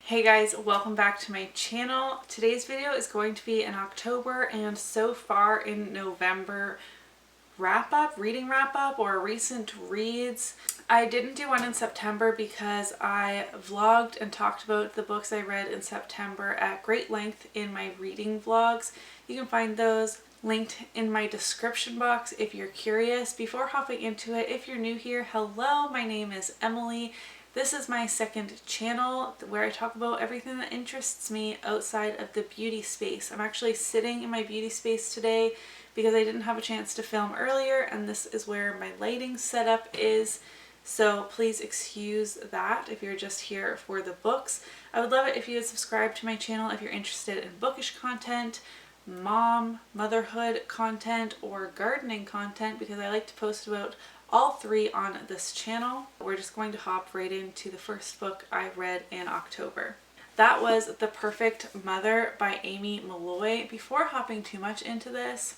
Hey guys, welcome back to my channel. Today's video is going to be an October and so far in November reading wrap up or recent reads. I didn't do one in September because I vlogged and talked about the books I read in September at great length in my reading vlogs. You can find those linked in my description box if you're curious. Before hopping into it, if you're new here, hello, my name is Emily. This is my second channel where I talk about everything that interests me outside of the beauty space. I'm actually sitting in my beauty space today because I didn't have a chance to film earlier, and this is where my lighting setup is. So please excuse that if you're just here for the books. I would love it if you would subscribe to my channel if you're interested in bookish content, motherhood content, or gardening content, because I like to post about all three on this channel. We're just going to hop right into the first book I read in October. That was The Perfect Mother by Amy Malloy. Before hopping too much into this,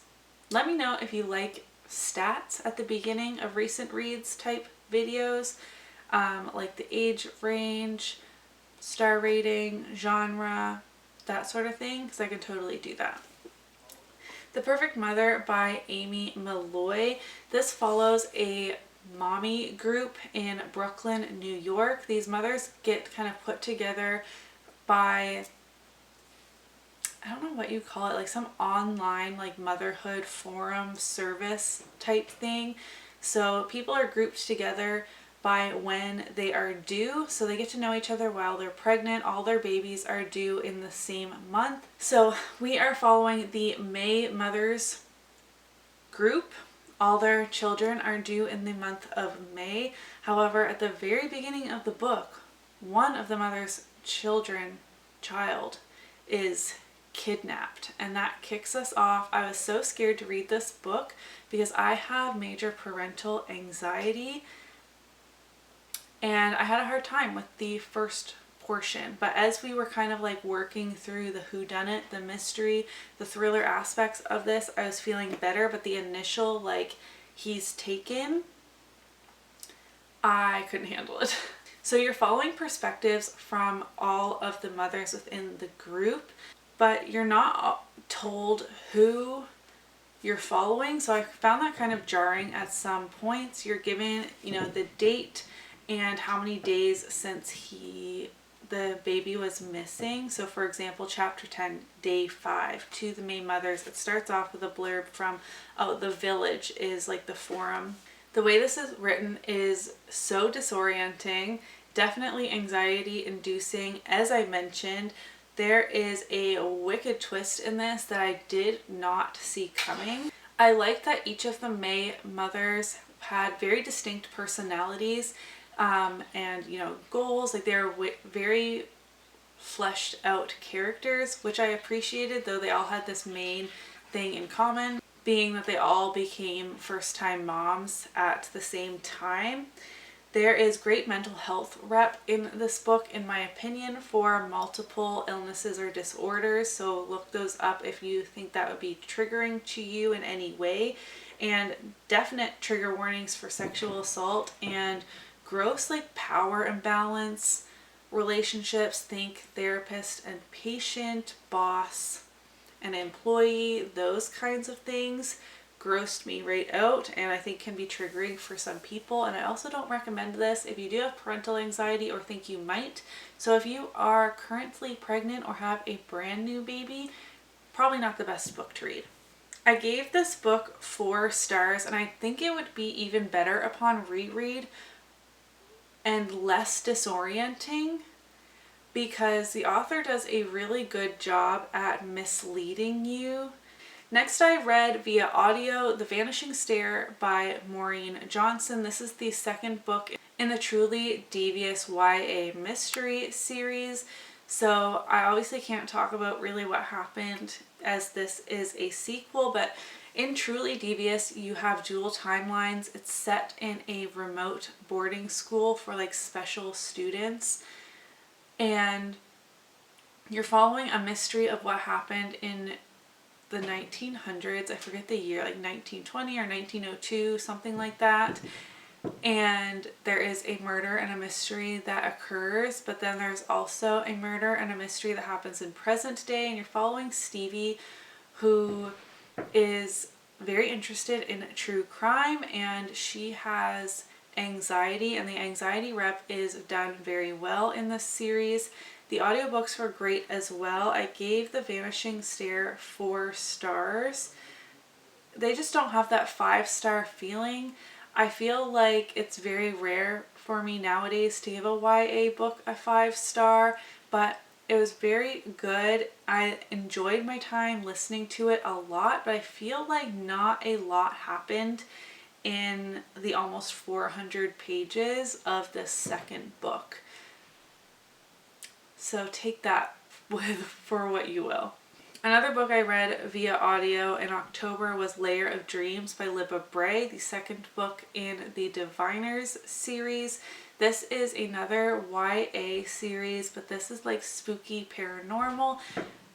let me know if you like stats at the beginning of recent reads type videos, like the age range, star rating, genre, that sort of thing, because I can totally do that. The Perfect Mother by Amy Malloy. This follows a mommy group in Brooklyn, New York. These mothers get kind of put together by, I don't know what you call it, like some online like motherhood forum service type thing. So people are grouped together by when they are due, so they get to know each other while they're pregnant. All their babies are due in the same month. So we are following the May mothers group. All their children are due in the month of May. However, at the very beginning of the book, one of the mother's child is kidnapped, and that kicks us off. I was so scared to read this book because I have major parental anxiety, and I had a hard time with the first portion. But as we were kind of like working through the whodunit, the mystery, the thriller aspects of this, I was feeling better. But the initial like he's taken, I couldn't handle it. So you're following perspectives from all of the mothers within the group, but you're not told who you're following. So I found that kind of jarring at some points. You're given, the date and how many days since the baby was missing. So for example, chapter 10, day 5, to the May mothers. It starts off with a blurb from, the village is like the forum. The way this is written is so disorienting, definitely anxiety inducing. As I mentioned, there is a wicked twist in this that I did not see coming. I like that each of the May mothers had very distinct personalities, and goals. Like they're very fleshed out characters, which I appreciated, though they all had this main thing in common, being that they all became first-time moms at the same time. There is great mental health rep in this book, in my opinion, for multiple illnesses or disorders, so look those up if you think that would be triggering to you in any way, and definite trigger warnings for sexual assault and gross like power imbalance relationships. Think therapist and patient, boss and employee, those kinds of things grossed me right out, and I think can be triggering for some people. And I also don't recommend this if you do have parental anxiety or think you might. So if you are currently pregnant or have a brand new baby, probably not the best book to read. I gave this book 4 stars, and I think it would be even better upon reread and less disorienting, because the author does a really good job at misleading you. Next, I read via audio The Vanishing Star by Maureen Johnson. This is the second book in the Truly Devious YA mystery series. So I obviously can't talk about really what happened, as this is a sequel, but in Truly Devious, you have dual timelines. It's set in a remote boarding school for like special students, and you're following a mystery of what happened in the 1900s. I forget the year, like 1920 or 1902, something like that. and there is a murder and a mystery that occurs, but then there's also a murder and a mystery that happens in present day, and you're following Stevie, who is very interested in true crime, and she has anxiety, and the anxiety rep is done very well in this series. The audiobooks were great as well. I gave The Vanishing Star 4 stars. They just don't have that 5-star feeling. I feel like it's very rare for me nowadays to give a YA book a 5-star, but it was very good. I enjoyed my time listening to it a lot, but I feel like not a lot happened in the almost 400 pages of this second book. So take that for what you will. Another book I read via audio in October was Lair of Dreams by Libba Bray, the second book in the Diviners series. This is another YA series, but this is like spooky paranormal.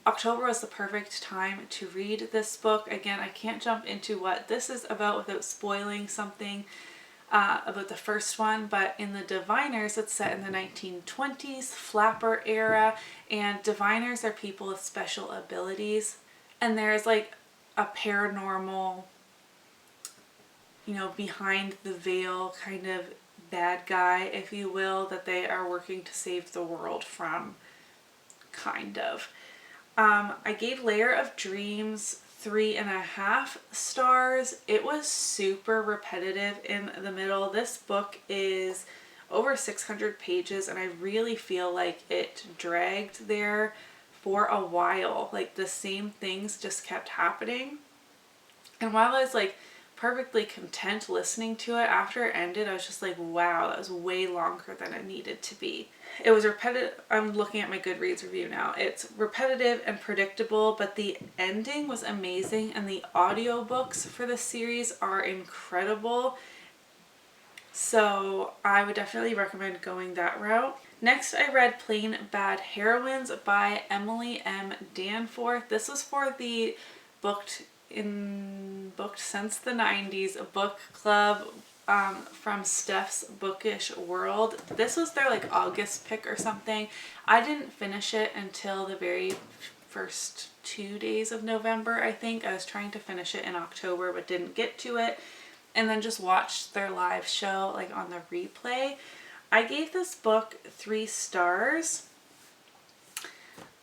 October was the perfect time to read this book. Again, I can't jump into what this is about without spoiling something about the first one, but in the Diviners, it's set in the 1920s flapper era, and diviners are people with special abilities, and there's like a paranormal, behind the veil kind of bad guy, if you will, that they are working to save the world from, kind of. I gave Lair of Dreams 3.5 stars. It was super repetitive in the middle. This book is over 600 pages, and I really feel like it dragged there for a while. Like the same things just kept happening. And while I was like perfectly content listening to it, after it ended, I was just like, wow, that was way longer than it needed to be. It was repetitive. I'm looking at my Goodreads review now. It's repetitive and predictable, but the ending was amazing, and the audiobooks for the series are incredible. So I would definitely recommend going that route. Next, I read Plain Bad Heroines by Emily M. Danforth. This was for the Booked Since the 90s book club from Steph's Bookish World. This was their like August pick or something. I didn't finish it until the very first 2 days of November, I think. I was trying to finish it in October but didn't get to it, and then just watched their live show like on the replay. I gave this book 3 stars.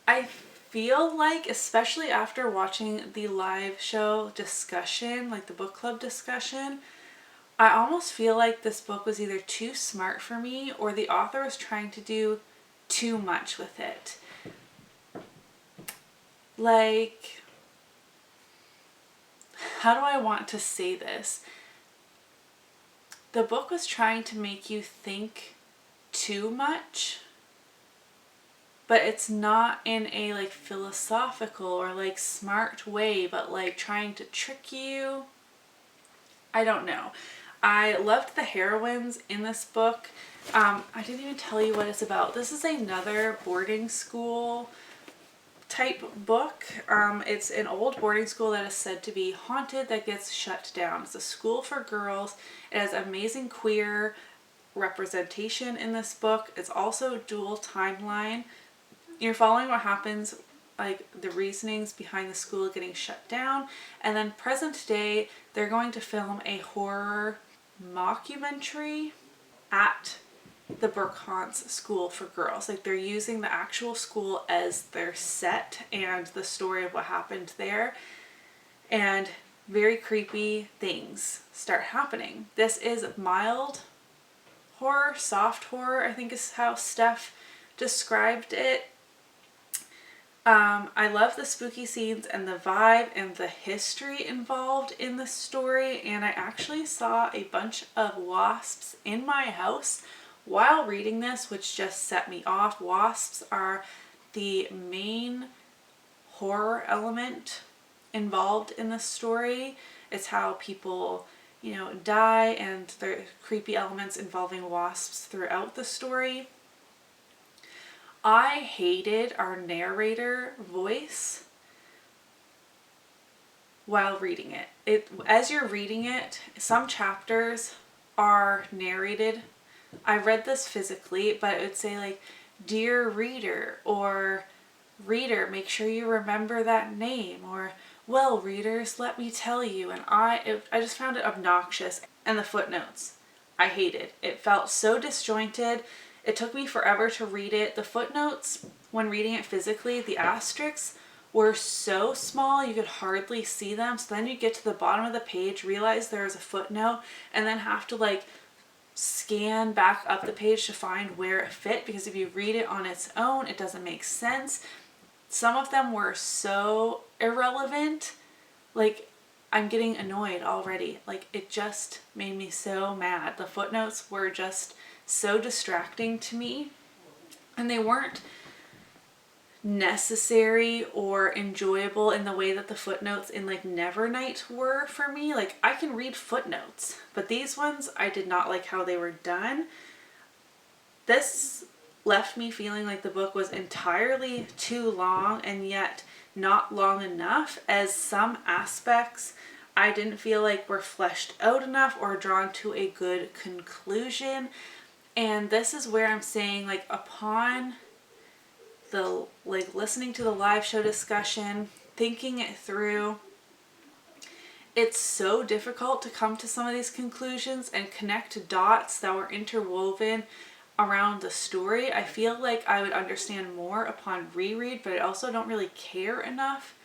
I feel like, especially after watching the live show discussion, like the book club discussion, I almost feel like this book was either too smart for me or the author was trying to do too much with it. Like, how do I want to say this? The book was trying to make you think too much, but it's not in a like philosophical or like smart way, but like trying to trick you. I don't know. I loved the heroines in this book. I didn't even tell you what it's about. This is another boarding school type book. It's an old boarding school that is said to be haunted that gets shut down. It's a school for girls. It has amazing queer representation in this book. It's also dual timeline. You're following what happens, like the reasonings behind the school getting shut down, and then present day they're going to film a horror mockumentary at the Burkhantz School for Girls. Like they're using the actual school as their set and the story of what happened there, and very creepy things start happening. This is mild horror, soft horror, I think is how Steph described it. I love the spooky scenes and the vibe and the history involved in the story, and I actually saw a bunch of wasps in my house while reading this, which just set me off. Wasps are the main horror element involved in the story. It's how people, die, and there are creepy elements involving wasps throughout the story. I hated our narrator voice while reading it. As you're reading it, some chapters are narrated. I read this physically, but it would say like, "Dear reader," or "Reader, make sure you remember that name," or "Well, readers, let me tell you." And I just found it obnoxious. And the footnotes, I hated. It felt so disjointed. It took me forever to read it. The footnotes, when reading it physically, the asterisks were so small you could hardly see them. So then you get to the bottom of the page, realize there is a footnote, and then have to like scan back up the page to find where it fit, because if you read it on its own, it doesn't make sense. Some of them were so irrelevant, like I'm getting annoyed already. Like it just made me so mad. The footnotes were just so distracting to me, and they weren't necessary or enjoyable in the way that the footnotes in like Nevernight were for me. Like I can read footnotes, but these ones I did not like how they were done. This left me feeling like the book was entirely too long, and yet not long enough, as some aspects I didn't feel like were fleshed out enough or drawn to a good conclusion. And this is where I'm saying, like, upon the like listening to the live show discussion, thinking it through, it's so difficult to come to some of these conclusions and connect dots that were interwoven around the story. I feel like I would understand more upon reread, but I also don't really care enough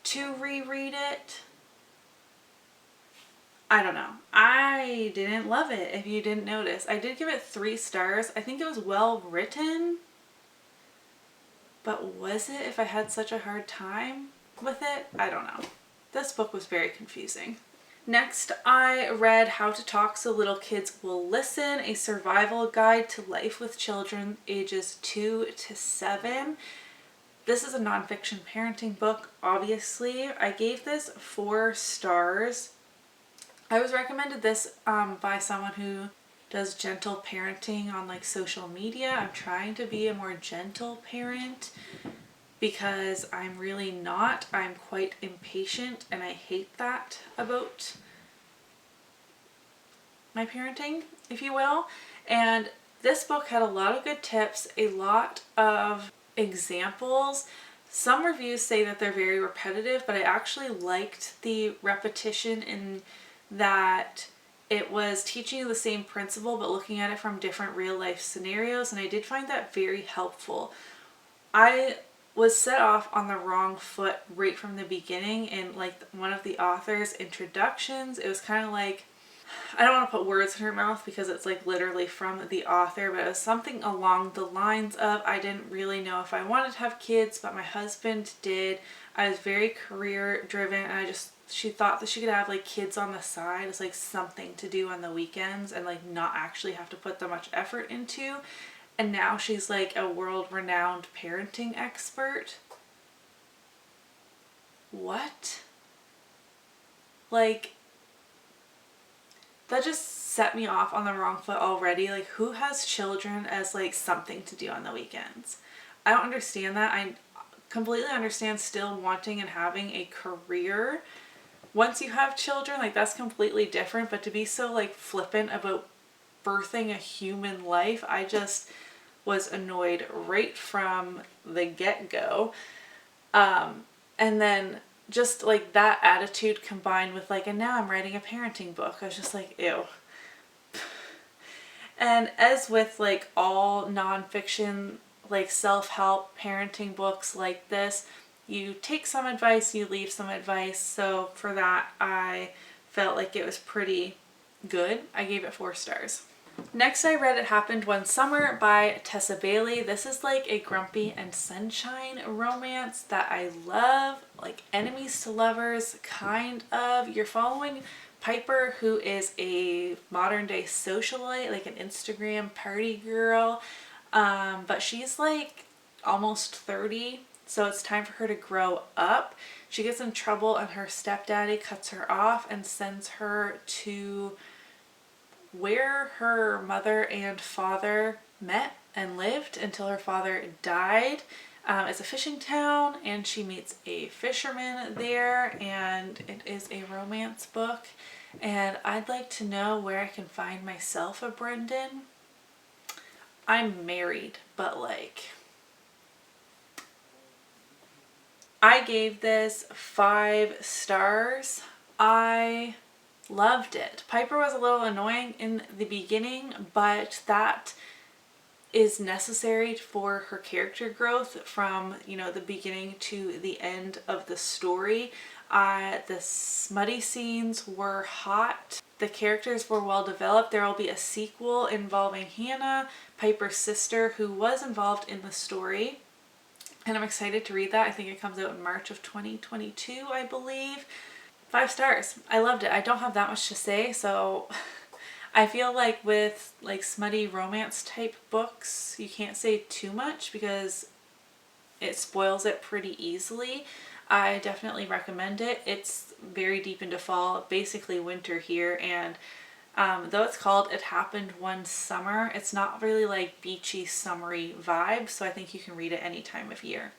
to reread it. I don't know. I didn't love it, if you didn't notice. I did give it 3 stars. I think it was well written, but was it, if I had such a hard time with it? I don't know. This book was very confusing. Next, I read How to Talk So Little Kids Will Listen, a survival guide to life with children ages 2 to 7. This is a nonfiction parenting book, obviously. I gave this 4 stars. I was recommended this by someone who does gentle parenting on like social media. I'm trying to be a more gentle parent because I'm really not. I'm quite impatient, and I hate that about my parenting, if you will. And this book had a lot of good tips, a lot of examples. Some reviews say that they're very repetitive, but I actually liked the repetition in that it was teaching you the same principle but looking at it from different real life scenarios, and I did find that very helpful. I was set off on the wrong foot right from the beginning in like one of the author's introductions. It was kind of like, I don't want to put words in her mouth because it's like literally from the author, but it was something along the lines of, I didn't really know if I wanted to have kids, but my husband did. I was very career driven, and she thought that she could have like kids on the side as like something to do on the weekends and like not actually have to put that much effort into. And now she's like a world-renowned parenting expert. What? Like, that just set me off on the wrong foot already. Like, who has children as like something to do on the weekends? I don't understand that. I completely understand still wanting and having a career once you have children. Like, that's completely different, but to be so like flippant about birthing a human life, I just was annoyed right from the get-go. And then just like that attitude combined with like, and now I'm writing a parenting book, I was just like, ew. And as with like all nonfiction, like self-help parenting books like this, you take some advice, you leave some advice. So for that, I felt like it was pretty good. I gave it 4 stars. Next, I read It Happened One Summer by Tessa Bailey. This is like a grumpy and sunshine romance that I love, like enemies to lovers, kind of. You're following Piper, who is a modern day socialite, like an Instagram party girl, but she's like almost 30, so it's time for her to grow up. She gets in trouble and her stepdaddy cuts her off and sends her to where her mother and father met and lived until her father died. It's a fishing town, and she meets a fisherman there, and it is a romance book. and I'd like to know where I can find myself a Brendan. I'm married, but like, I gave this 5 stars. I loved it. Piper was a little annoying in the beginning, but that is necessary for her character growth from, you know, the beginning to the end of the story. The smutty scenes were hot. The characters were well developed. There will be a sequel involving Hannah, Piper's sister, who was involved in the story. And I'm excited to read that. I think it comes out in March of 2022, I believe. 5 stars. I loved it. I don't have that much to say, so I feel like with like smutty romance type books, you can't say too much because it spoils it pretty easily. I definitely recommend it. It's very deep into fall, basically winter here, and though it's called It Happened One Summer, it's not really like beachy, summery vibes, so I think you can read it any time of year.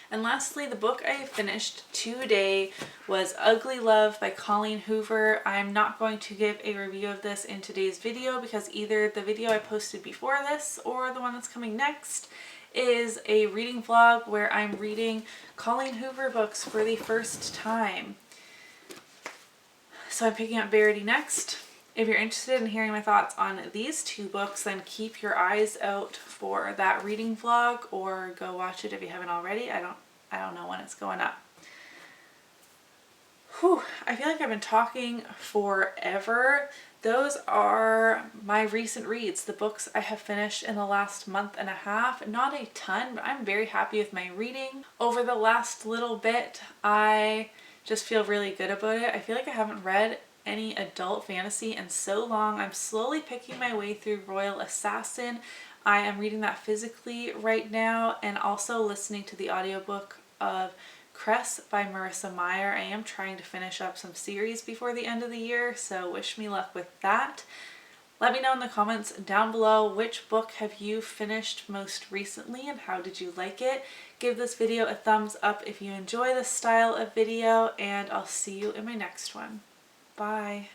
And lastly, the book I finished today was Ugly Love by Colleen Hoover. I'm not going to give a review of this in today's video because either the video I posted before this or the one that's coming next is a reading vlog where I'm reading Colleen Hoover books for the first time. So I'm picking up Verity next. If you're interested in hearing my thoughts on these 2 books, then keep your eyes out for that reading vlog or go watch it if you haven't already. I don't know when it's going up. Whew, I feel like I've been talking forever. Those are my recent reads, the books I have finished in the last month and a half. Not a ton, but I'm very happy with my reading. Over the last little bit, I just feel really good about it. I feel like I haven't read any adult fantasy in so long. I'm slowly picking my way through Royal Assassin. I am reading that physically right now and also listening to the audiobook of Cress by Marissa Meyer. I am trying to finish up some series before the end of the year, so wish me luck with that. Let me know in the comments down below which book have you finished most recently and how did you like it. Give this video a thumbs up if you enjoy this style of video, and I'll see you in my next one. Bye.